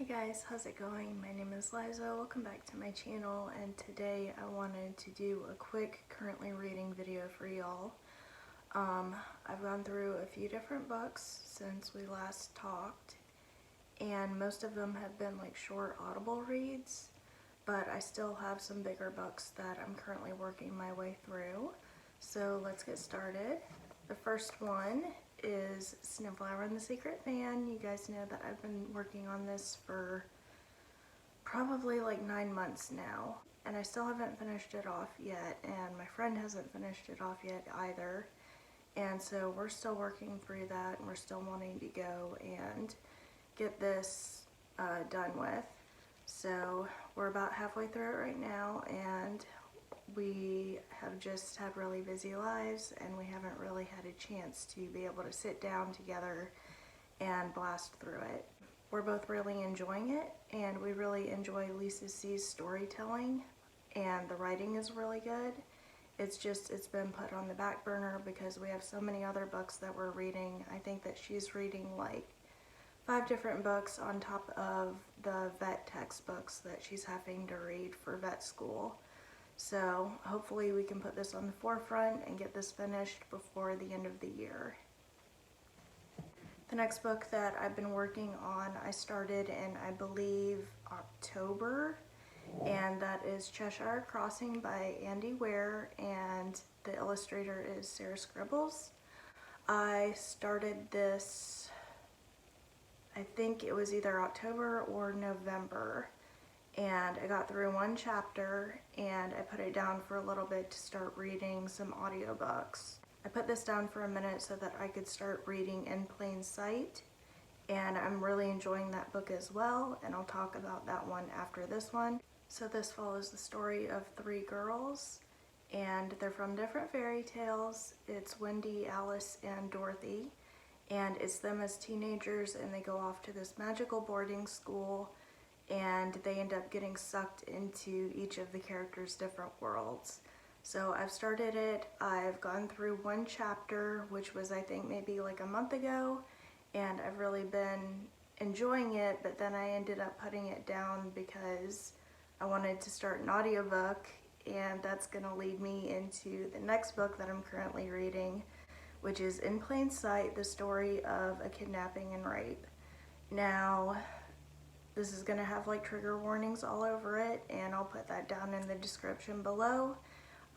Hey guys, how's it going? My name is Liza. Welcome back to my channel, and today I wanted to do a quick currently reading video for y'all. I've gone through a few different books since we last talked, and most of them have been like short audible reads, but I still have some bigger books that I'm currently working my way through. So let's get started. The first one is Snowflower and the Secret Fan. You guys know that I've been working on this for probably like 9 months now, and I still haven't finished it off yet, and my friend hasn't finished it off yet either, and so we're still working through that, and we're still wanting to go and get this done with. So we're about halfway through it right now, and we have just had really busy lives, and we haven't really had a chance to be able to sit down together and blast through it. We're both really enjoying it, and we really enjoy Lisa C's storytelling, and the writing is really good. It's been put on the back burner because we have so many other books that we're reading. I think that she's reading like 5 different books on top of the vet textbooks that she's having to read for vet school. So hopefully we can put this on the forefront and get this finished before the end of the year. The next book that I've been working on, I started in, I believe, October, and that is Cheshire Crossing by Weir, and the illustrator is Sarah Scribbles. I started this, I think it was either October or November, and I got through 1 chapter and I put it down for a little bit to start reading some audiobooks. I put this down for a minute so that I could start reading In Plain Sight, and I'm really enjoying that book as well, and I'll talk about that one after this one. So this follows the story of 3 girls, and they're from different fairy tales. It's Wendy, Alice, and Dorothy, and it's them as teenagers, and they go off to this magical boarding school, and they end up getting sucked into each of the characters' different worlds. So I've started it, I've gone through 1 chapter, which was I think maybe like a month ago, and I've really been enjoying it, but then I ended up putting it down because I wanted to start an audiobook, and that's gonna lead me into the next book that I'm currently reading, which is In Plain Sight, the story of a kidnapping and rape. Now, this is gonna have like trigger warnings all over it, and I'll put that down in the description below.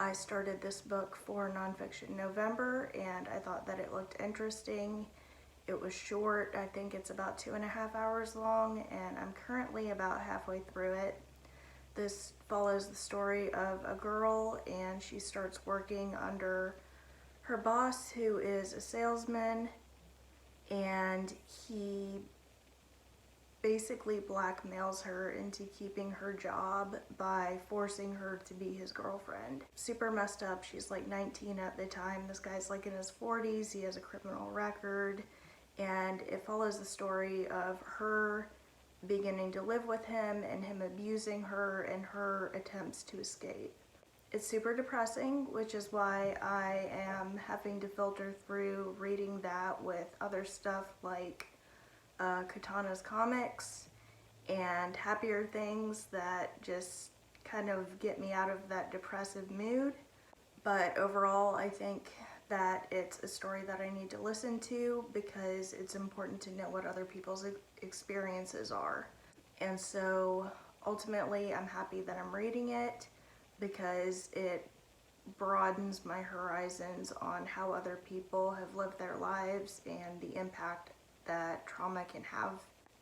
I started this book for Nonfiction November, and I thought that it looked interesting. It was short, I think it's about 2.5 hours long, and I'm currently about halfway through it. This follows the story of a girl, and she starts working under her boss, who is a salesman, and he basically blackmails her into keeping her job by forcing her to be his girlfriend. Super messed up. She's like 19 at the time. This guy's like in his 40s. He has a criminal record, and it follows the story of her beginning to live with him and him abusing her and her attempts to escape. It's super depressing, which is why I am having to filter through reading that with other stuff like Katana's comics and happier things that just kind of get me out of that depressive mood. But overall, I think that it's a story that I need to listen to because it's important to know what other people's experiences are. And so ultimately, I'm happy that I'm reading it because it broadens my horizons on how other people have lived their lives and the impact that trauma can have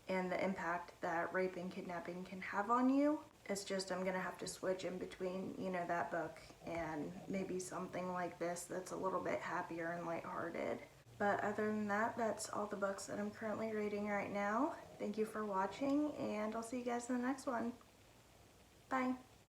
and the impact that rape and kidnapping can have on you. It's just I'm gonna have to switch in between, you know, that book and maybe something like this that's a little bit happier and lighthearted. But other than that, that's all the books that I'm currently reading right now. Thank you for watching, and I'll see you guys in the next one. Bye.